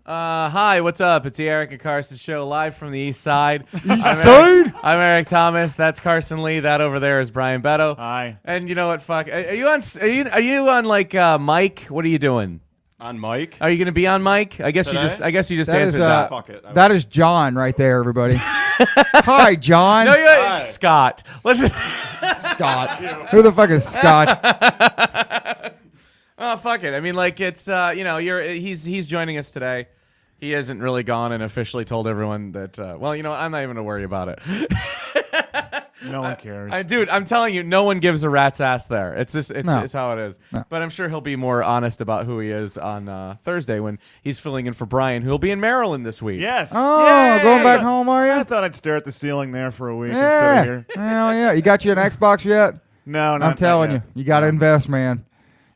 Hi, what's up? It's the Eric and Carson show live from the East Side. I'm Eric Thomas. That's Carson Lee. That over there is Brian Beto. Hi. And you know what? Fuck. Are you on like mic? What are you doing? On mic? Are you gonna be on mic? I guess Today? you just That answered is, that. Fuck it. That is John right there, everybody. Hi, John. No, it's Scott. Let's just. Scott. Who the fuck is Scott? Oh, fuck it. I mean, like it's he's joining us today. He hasn't really gone and officially told everyone that. Well, you know what? I'm not even gonna worry about it. No one cares. Dude, I'm telling you, no one gives a rat's ass there. It's just, No. it's how it is. No. But I'm sure he'll be more honest about who he is on Thursday when he's filling in for Brian, who'll be in Maryland this week. Yes. Oh, Yay! going back home, are I you? thought I'd stare at the ceiling there for a week Yeah. instead of here. Hell yeah. You got you an Xbox yet? No, I'm telling you, you got to invest, man.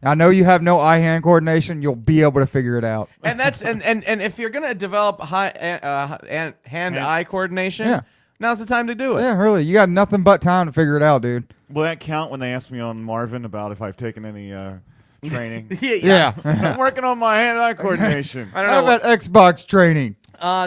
I know you have no eye-hand coordination. You'll be able to figure it out. And that's and if you're gonna develop hand-eye coordination, Yeah. now's the time to do it. Yeah, really. You got nothing but time to figure it out, dude. Will that count when they ask me on Marvin about if I've taken any training? Yeah. I'm working on my hand-eye coordination. I don't How know. about Xbox training?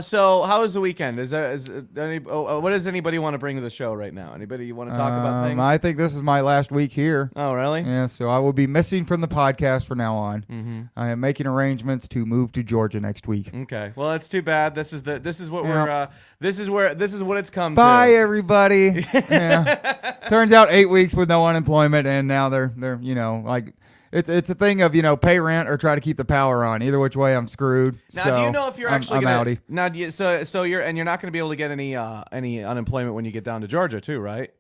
So how was the weekend? What does anybody want to bring to the show right now? Anybody want to talk about things? I think this is my last week here. Oh, really? Yeah, so I will be missing from the podcast from now on. Mm-hmm. I am making arrangements to move to Georgia next week. Okay. Well, that's too bad. This is what Yeah. this is what it's come Bye, to. everybody. Yeah. Turns out 8 weeks with no unemployment, and now they're like it's a thing of pay rent or try to keep the power on. Either which way, I'm screwed. Now, so do you know if you're I'm actually gonna, outie. now? So you're not going to be able to get any unemployment when you get down to Georgia too, right?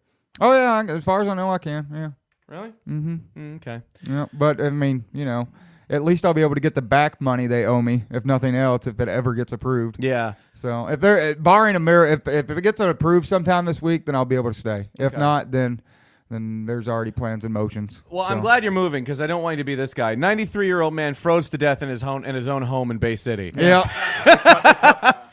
Oh yeah, as far as I know, I can. Yeah. Really? Mm-hmm. Okay. Yeah, but I mean, at least I'll be able to get the back money they owe me, if nothing else, if it ever gets approved. Yeah. So if they're barring a mirror, if it gets approved sometime this week, then I'll be able to stay. If Okay. not, then there's already plans in motions. Well, So. I'm glad you're moving because I don't want you to be this guy. 93-year-old man froze to death in his own home in Bay City. Yeah.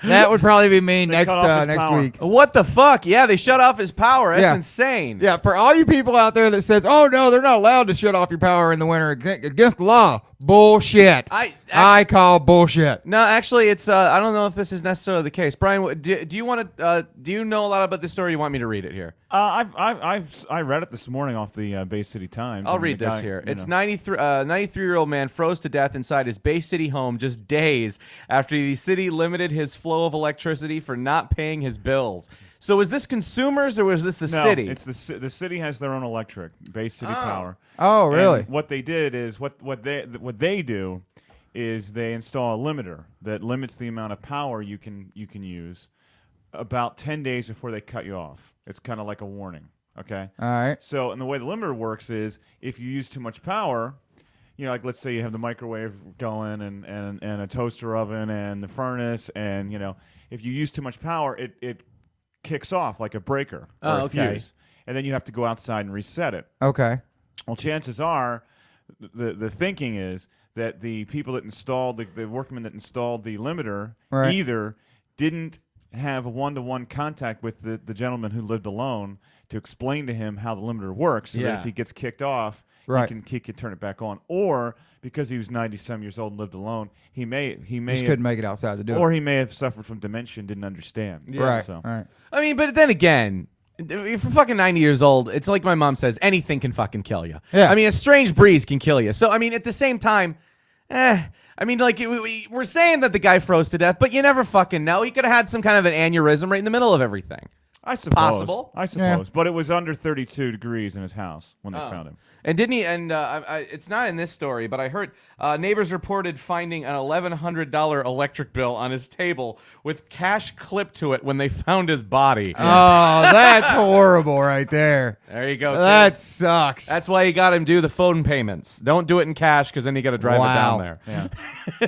That would probably be me next cut off his next power. week. What the fuck? Yeah, they shut off his power. That's Yeah. insane. Yeah, for all you people out there that says, "Oh no, they're not allowed to shut off your power in the winter against the law," bullshit. I call bullshit. No, actually, it's. I don't know if this is necessarily the case. Brian, do you want to? Do you know a lot about this story? Or you want me to read it here? I read it this morning off the Bay City Times. I'll and read the this guy, here. you It's know. 93-year-old man froze to death inside his Bay City home just days after the city limited his flow of electricity for not paying his bills. So was this consumers or was this the No, city? it's the city has their own electric, Bay City Power. Oh, really? And what they did is what they do is they install a limiter that limits the amount of power you can use about 10 days before they cut you off. It's kind of like a warning. Okay. All right. So, and the way the limiter works is if you use too much power, like let's say you have the microwave going and a toaster oven and the furnace, and if you use too much power, it kicks off like a breaker or a okay. fuse, and then you have to go outside and reset it. Okay. Well, chances are, the thinking is that the people that installed the workmen that installed the limiter Right. either didn't have a one-to-one contact with the gentleman who lived alone to explain to him how the limiter works, so that Yeah. if he gets kicked off, Right. he can turn it back on, or because he was 90-some years old and lived alone, he may Just have, couldn't make it outside to do or it. he may have suffered from dementia and didn't understand. Right. So. Right. I mean, but then again, if you're fucking 90 years old, it's like my mom says, anything can fucking kill you. Yeah. I mean, a strange breeze can kill you. So, I mean, at the same time, I mean, like, we're saying that the guy froze to death, but you never fucking know. He could have had some kind of an aneurysm right in the middle of everything. I suppose. Possible. I suppose. But it was under 32 degrees in his house when they found him. And didn't he? And it's not in this story, but I heard neighbors reported finding an $1,100 electric bill on his table with cash clipped to it when they found his body. Oh, that's horrible right there. There you go. That kids. sucks. That's why you got him do the phone payments. Don't do it in cash because then you got to drive it down Wow. there. Yeah.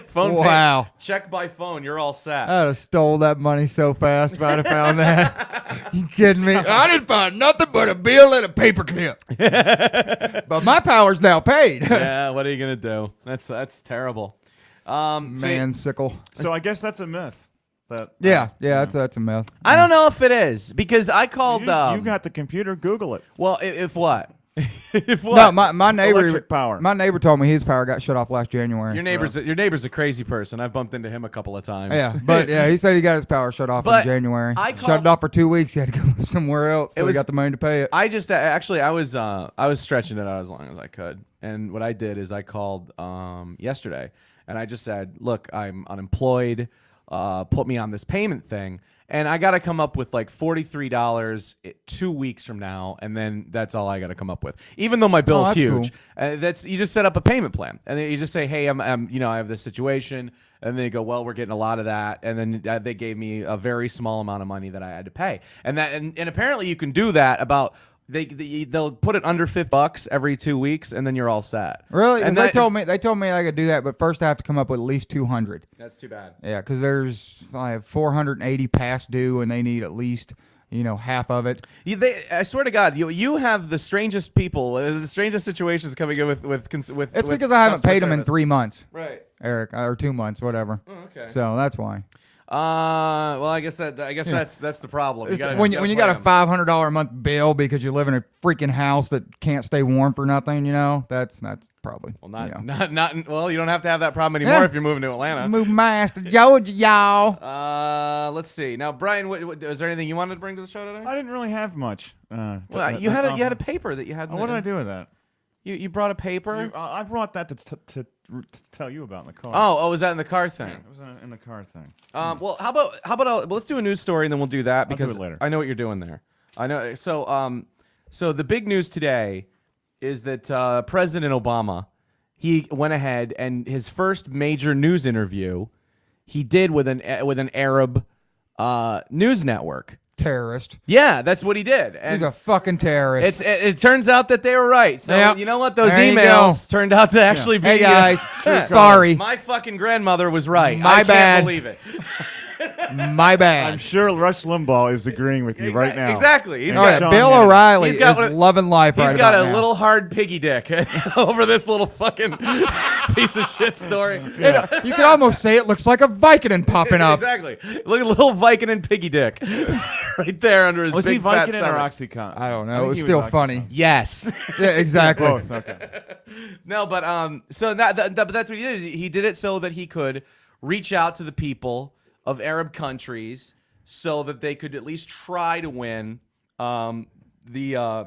Phone Wow. check by phone. You're all set. I'd have stole that money so fast if I'd have found that. You kidding me? I didn't find nothing but a bill and a paper clip. But my power's now paid. Yeah. What are you gonna do? That's terrible. Man, sickle. So I guess that's a myth. That Yeah, that's a myth. I don't know if it is because I called. you got the computer. Google it. Well, if what? If what? No, my neighbor. Electric power. My neighbor told me his power got shut off last January. Your neighbor's a crazy person. I've bumped into him a couple of times. Yeah, but yeah, he said he got his power shut off But in January. I Shut called- it off for 2 weeks. He had to go somewhere else till he was- got the money to pay it. I just actually I was stretching it out as long as I could, and what I did is I called yesterday, and I just said, "Look, I'm unemployed. Put me on this payment thing." And I got to come up with like $43 2 weeks from now, and then that's all I got to come up with. Even though my bill's that's huge, cool. that's you just set up a payment plan, and then you just say, "Hey, I'm I have this situation," and then you go, "Well, we're getting a lot of that," and then they gave me a very small amount of money that I had to pay, and apparently you can do that about. They'll put it under $50 every 2 weeks, and then you're all set. Really? 'Cause And they told me I could do that, but first I have to come up with at least 200. That's too bad. Yeah, because I have 480 past due, and they need at least half of it. I swear to God, you have the strangest people, the strangest situations coming in with. It's because I haven't paid them in 3 months, Right. Eric, or 2 months, whatever. Oh, okay. So that's why. Well, I guess that's the problem. When you got a $500 a month bill because you live in a freaking house that can't stay warm for nothing, that's probably. Well, not. Well, you don't have to have that problem anymore Yeah. if you're moving to Atlanta. Move my ass to Georgia, y'all. Let's see. Now, Brian, is there anything you wanted to bring to the show today? I didn't really have much. Well, you had a paper that you had. What did I do with that? You brought a paper. I brought that to tell you about in the car. Oh, was that in the car thing? It was in the car thing. Well, how about let's do a news story and then we'll do that do because it later. I know what you're doing there. I know. So the big news today is that President Obama, he went ahead and his first major news interview he did with an Arab news network. Terrorist. Yeah, that's what he did. And He's a fucking terrorist. it turns out that they were right. So Yep. you know what? Those There you emails turned out to actually be. Hey guys, Yeah. sorry, My fucking grandmother was right. My I bad. can't believe it. my bad. I'm sure Rush Limbaugh is agreeing with you right now. Exactly. He's Oh, got, yeah, Sean Bill Hannity. O'Reilly He's got is one- loving life He's right got about a now. little hard piggy dick over this little fucking piece of shit story. You can almost say it looks like a Vicodin popping up. Exactly. Look at little Viking and piggy dick right there under his Was big he fat Vicodin or stomach. Oxycontin? I don't know. think It was he still Oxycontin. funny. Yes. Yeah, exactly. Both. Okay. No, but so but that's what he did. He did it so that he could reach out to the people of Arab countries so that they could at least try to win the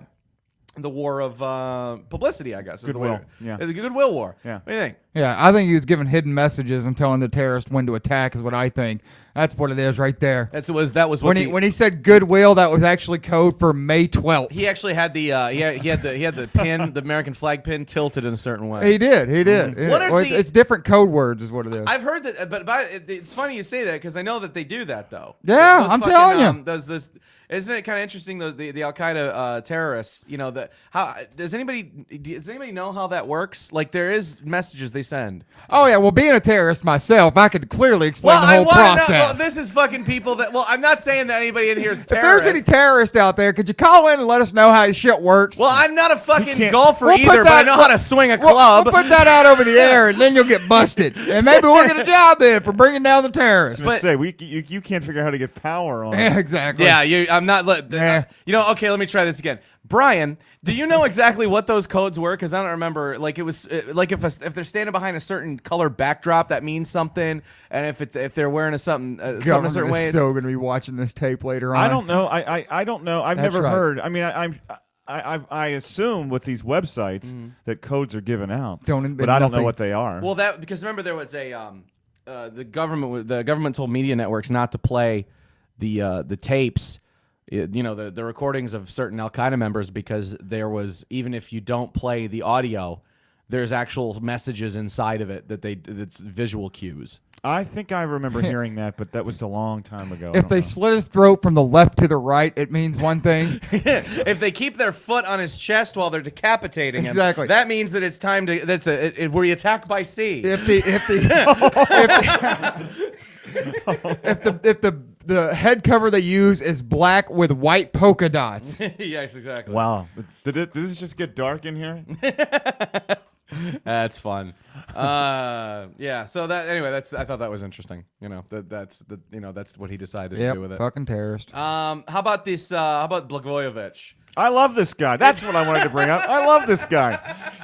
war of publicity, I guess. Is the way Goodwill. Yeah. The goodwill war. Yeah. What do you think? Yeah, I think he was giving hidden messages and telling the terrorists when to attack is what I think. That's what it is right there. That was what When he said goodwill, that was actually code for May 12th. he actually had the he had the pin, the American flag pin tilted in a certain way. He did. Yeah. What is Well, the- it's different code words is what it is. I've heard that, but it's funny you say that because I know that they do that though. Yeah, Those I'm fucking, telling you. Isn't it kind of interesting? The Al Qaeda terrorists. Does anybody know how that works? Like there is messages they send. Oh, yeah. Well, being a terrorist myself, I could clearly explain the whole process. Well, this is fucking people that. Well, I'm not saying that anybody in here is If terrorists. there's any terrorists out there, could you call in and let us know how this shit works? Well, I'm not a fucking can't- golfer We'll put either, but I that- know how to swing a We'll club. put that out over the air, and then you'll get busted. And maybe we'll get a job then for bringing down the terrorists. I was gonna say you can't figure out how to get power on. Yeah, exactly. Yeah, I'm not. Yeah. Okay, let me try this again. Brian, do you know exactly what those codes were? Because I don't remember. Like it was like if they're standing behind a certain color backdrop, that means something. And if they're wearing something a Government certain way, is so going to be watching this tape later on. I don't know. I don't know. I've That's never right. heard. I mean, I assume with these websites that codes are given out, but I don't know nothing. what they are. well, because remember there was a the government told media networks not to play the tapes. The recordings of certain Al Qaeda members because there was, even if you don't play the audio, there's actual messages inside of it that's visual cues. I think I remember hearing that, but that was a long time ago. If they slit his throat from the left to the right, it means one thing. If they keep their foot on his chest while they're decapitating him, Exactly. that means that it's time to were you attacked by sea? If the head cover they use is black with white polka dots. Yes, exactly. Wow, did this just get dark in here? That's fun. Yeah. So I thought that was interesting. That's what he decided to do with it. Fucking terrorist. How about this? How about Blagojevich? I love this guy. That's what I wanted to bring up. I love this guy.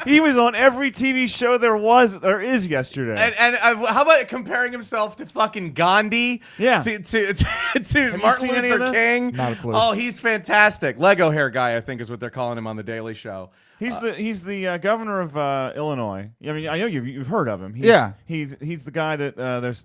He was on every TV show there is yesterday. And how about comparing himself to fucking Gandhi? Yeah. To Martin seen any of Luther this? King. Not a clue. Oh, he's fantastic. Lego hair guy, I think, is what they're calling him on the Daily Show. He's the governor of Illinois. I mean, I know you've heard of him. He's the guy that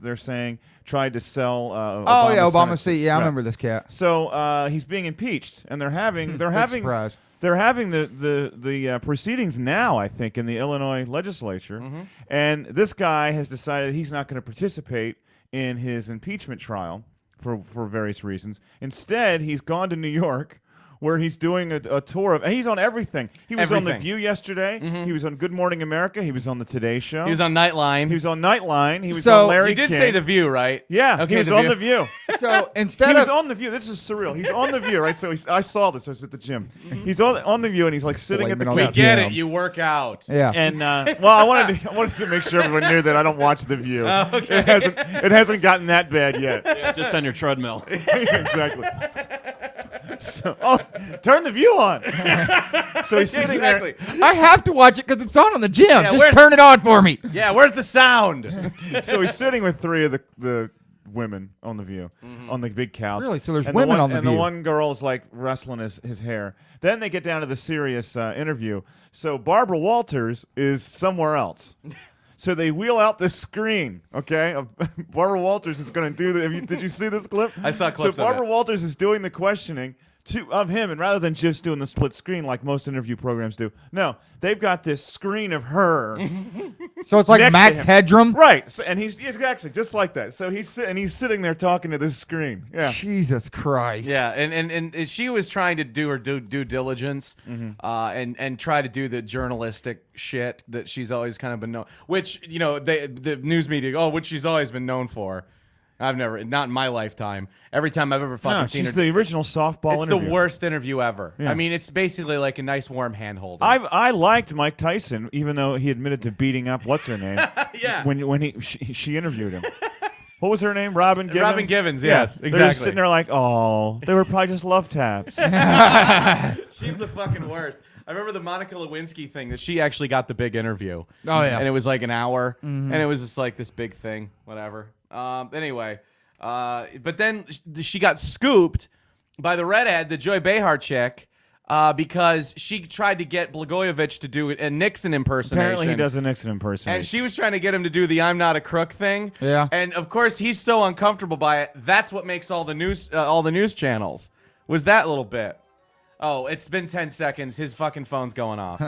they're saying tried to sell. Obama's seat. Yeah, I remember this cat. So he's being impeached, and they're having Surprise. the proceedings now, I think, in the Illinois legislature, and this guy has decided he's not going to participate in his impeachment trial for various reasons. Instead, he's gone to New York, where he's doing a tour of. And he's on everything. He was on The View yesterday. He was on Good Morning America. He was on the Today Show. He was on Nightline. He was on Nightline. He was So, on Larry You did King. say The View, right? Yeah, Okay, he was The on View. The View. So He instead was of on The View. This is surreal. He's on The View, right? So I saw this. I was at the gym. He's on The View, and he's like sitting at the Blaming on We that couch. get Jim. it. You work out. yeah, And well, I wanted to make sure everyone knew that I don't watch The View. Okay. It hasn't gotten that bad yet. Yeah, just on your treadmill. Exactly. So, turn The View on. So he's sitting Exactly. there. I have to watch it because it's on the gym. Yeah, Just where's- turn it on for me. Yeah, where's the sound? So he's sitting with three of the women on The View on the big couch. Really? So there's And women one, on The and View. the one girl's like wrestling his hair. Then they get down to the serious interview. So Barbara Walters is somewhere else. So they wheel out this screen, okay? Barbara Walters is going to do the. Did you see this clip? I saw clips So of Barbara it. Walters is doing the questioning of him, and rather than just doing the split screen like most interview programs do, no, they've got this screen of her. So it's like Next to Max him. Headroom. Right, so, and he's exactly just like that. So he's sitting there talking to this screen. Yeah, Jesus Christ. Yeah, and she was trying to do her due diligence, and try to do the journalistic shit that she's always kind of been known. Which the news media, which she's always been known for. I've never, not in my lifetime. Every time I've ever fucking no, seen she's her, the original softball it's interview. the worst interview ever. Yeah. I mean, it's basically like a nice warm hand holding. I liked Mike Tyson, even though he admitted to beating up what's her name. Yeah. When she interviewed him. What was her name? Robin Givens. Robin Givens, Yeah. yes, They're exactly. just sitting there like, oh, they were probably just love taps. She's the fucking worst. I remember the Monica Lewinsky thing that she actually got the big interview. Oh, yeah. And it was like an hour, and it was just like this big thing, whatever. Anyway, but then she got scooped by the redhead, the Joy Behar chick, because she tried to get Blagojevich to do a Nixon impersonation. Apparently he does a Nixon impersonation. And she was trying to get him to do the "I'm not a crook" thing. Yeah. And of course, he's so uncomfortable by it. That's what makes all the news channels. Was that little bit? Oh, it's been 10 seconds. His fucking phone's going off.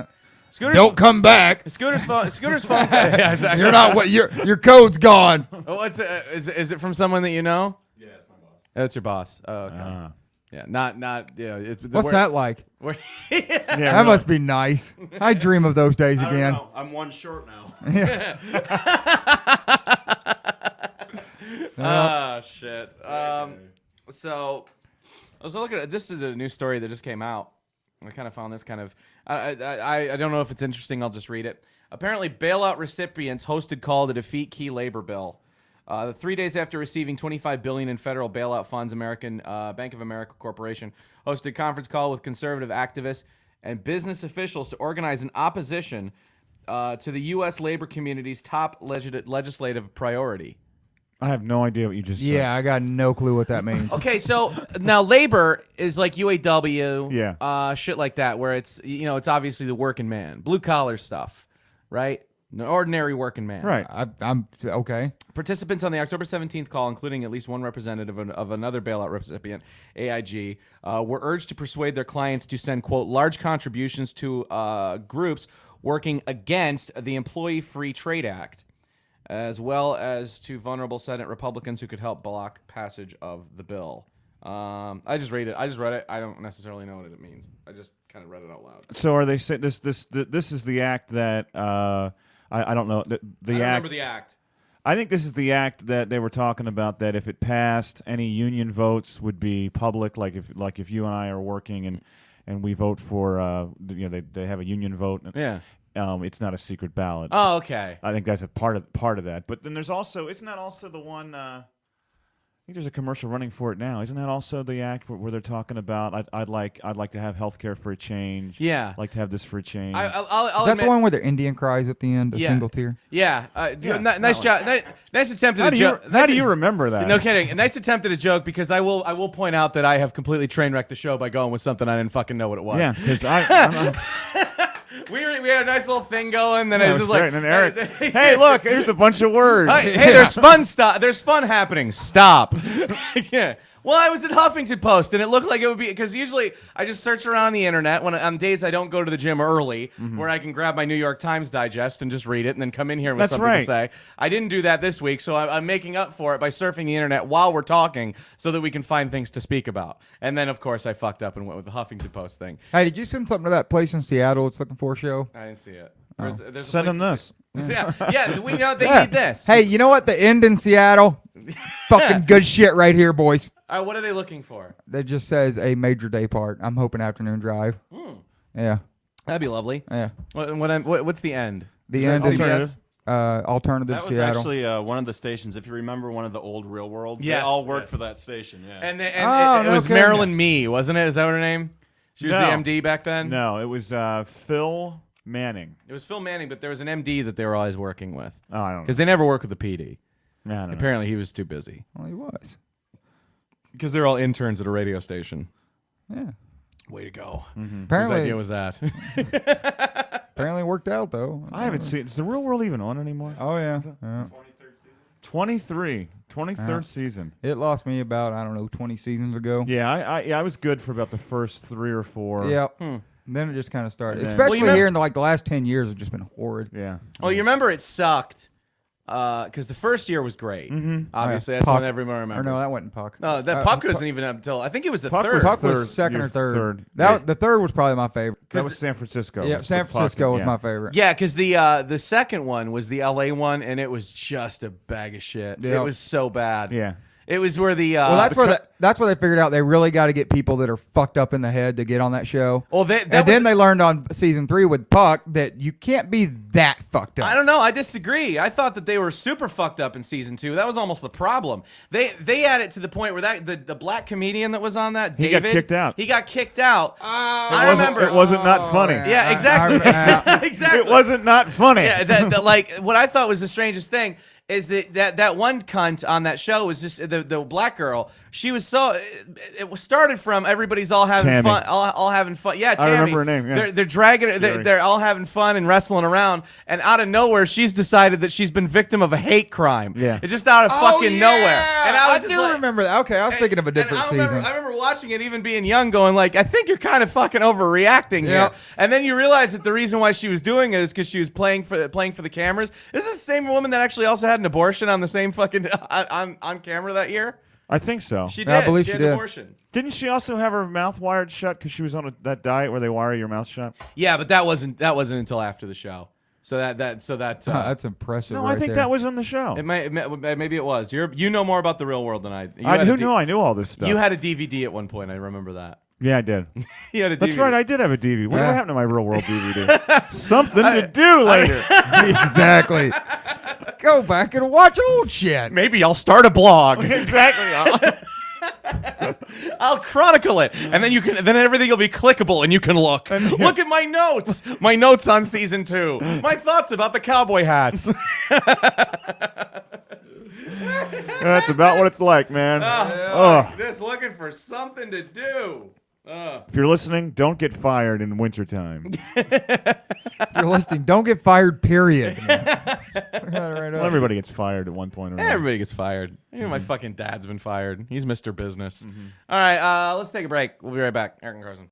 Scooter's, Don't come back. Scooter's phone. Yeah, exactly. You're not what your code's gone. Oh, what's it? Is it from someone that you know? Yeah, it's my boss. That's your boss. Oh, okay. Yeah, not. Yeah. What's that like? Where, yeah, That really. must be nice. I dream of those days I don't again. know. I'm one short now. Oh shit. So I was looking at this. Is a new story that just came out. I kind of found this kind of. I don't know if it's interesting. I'll just read it. Apparently, bailout recipients hosted call to defeat key labor bill. 3 days after receiving $25 billion in federal bailout funds, American Bank of America Corporation hosted a conference call with conservative activists and business officials to organize an opposition to the U.S. labor community's top legislative priority. I have no idea what you just said. Yeah, I got no clue what that means. Okay, so now labor is like UAW, Yeah. shit like that, where it's it's obviously the working man, blue collar stuff, right? An ordinary working man. Right. I'm okay. Participants on the October 17th call, including at least one representative of another bailout recipient, AIG, were urged to persuade their clients to send, quote, large contributions to groups working against the Employee Free Trade Act, as well as to vulnerable Senate Republicans who could help block passage of the bill. I just read it. I don't necessarily know what it means. I just kind of read it out loud. So are they saying this is the act that I don't know the I don't act. remember the act. I think this is the act that they were talking about, that if it passed, any union votes would be public. Like if you and I are working and we vote for they have a union vote. Yeah. It's not a secret ballot. Oh, okay. I think that's a part of that. But then there's also, isn't that also the one? think there's a commercial running for it now. Isn't that also the act where they're talking about I'd like to have health care for a change. Yeah. I'd like to have this for a change. I'll Is that admit, the one where the Indian cries at the end, a Yeah. single tear? Yeah. Nice job. Nice attempt at how a do you joke. how do you remember that? No kidding. A nice attempt at a joke because I will point out that I have completely train wrecked the show by going with something I didn't fucking know what it was. Yeah, because I'm We had a nice little thing going, then Yeah, it it was was just great. like, And Eric, hey, look, here's a bunch of words. hey, there's fun stuff. There's fun happening. Stop. Yeah. Well, I was at Huffington Post, and it looked like it would be because usually I just search around the internet on days I don't go to the gym early, where I can grab my New York Times digest and just read it, and then come in here with That's something right. to say. I didn't do that this week, so I'm making up for it by surfing the internet while we're talking, so that we can find things to speak about. And then, of course, I fucked up and went with the Huffington Post thing. Hey, did you send something to that place in Seattle it's looking for a show? I didn't see it. There's a Send them place this. to see- Yeah, we know they Yeah. need this. Hey, you know what? The end in Seattle, fucking good shit right here, boys. All right, what are they looking for? That just says a major day part. I'm hoping afternoon drive. Yeah, That'd be lovely. yeah. What's the end? The Is that end. CBS? Alternative That was Seattle. actually one of the stations. If you remember one of the old Real Worlds, Yes. they all worked Yes. for that station. Yeah. And it no was kidding. Marilyn Me, wasn't it? Is that her name? She was No. the MD back then? No, it was Phil Manning. It was Phil Manning, but there was an MD that they were always working with. Oh, I don't know. Because they never worked with the PD. I don't know. Apparently he was too busy. Well, he was. Because they're all interns at a radio station. Yeah. Way to go. Whose Apparently, idea was that? apparently it worked out though. I haven't seen. Is the Real World even on anymore? Oh yeah. Yeah. 23rd season. It lost me about 20 seasons ago. Yeah, I was good for about the first 3 or 4. Yep. Then it just kind of started. And then- Especially Well, you here in the last 10 years, have just been horrid. Yeah. Well, you remember it sucked. Because the first year was great. Obviously, that's Puck. when everyone Or remembers. no, that wasn't Puck. No, that Puck wasn't even up until I think it was the Puck third. was Puck third, was second your or third. third. The third was probably my favorite. That was San Francisco. Yeah, with San Puck, Francisco was yeah. my favorite. Yeah, because the second one was the LA one, and it was just a bag of shit. It Yep. was so bad. Yeah. It was where the Well, that's where they figured out they really got to get people that are fucked up in the head to get on that show. well, Then they learned on season 3 with Puck that you can't be that fucked up. I don't know. I disagree. I thought that they were super fucked up in season 2. That was almost the problem. They had it to the point where the black comedian that was on that, He got David, kicked out. He got kicked out. I It wasn't- remember. It wasn't not funny. Yeah, exactly. Exactly. It wasn't not funny. Yeah, that like what I thought was the strangest thing is that one cunt on that show was just the black girl. She was so it was started from everybody's all having Tammy. fun, all having fun. Yeah, Tammy. remember her name, yeah. They're dragging it. Scary. They're all having fun and wrestling around, and out of nowhere, she's decided that she's been victim of a hate crime. Yeah. It's just out of fucking nowhere. And I was just do like, remember that. Okay, I was thinking of a different season. I remember watching it, even being young, going like, I think you're kind of fucking overreacting here. Yep. And then you realize that the reason why she was doing it is because she was playing for the cameras. This is the same woman that actually also had an abortion on the same fucking on camera that year. I think so. She Yeah, did. I believe she she had did. an abortion. Didn't she also have her mouth wired shut because she was on that diet where they wire your mouth shut? Yeah, but that wasn't until after the show. So That's impressive. No, right I think there. that was on the show. maybe it was. You know more about the real world than I. Who knew I knew all this stuff? You had a DVD at one point. I remember that. Yeah, I did. You had a That's DVD. right. I did have a DVD. What Yeah. happened to my Real World DVD? Something to do later. Exactly. Go back and watch old shit. Maybe I'll start a blog. Exactly. I'll chronicle it, and then everything will be clickable, and you can look. Look at my notes. My notes on season 2. My thoughts about the cowboy hats. That's about what it's like, man. Fuck, just looking for something to do. If you're listening, don't get fired in wintertime. If you're listening, don't get fired, period. Right Well, everybody gets fired at one point or another. Everybody gets fired. Even my fucking dad's been fired. He's Mr. Business. All right, let's take a break. We'll be right back. Eric and Carson.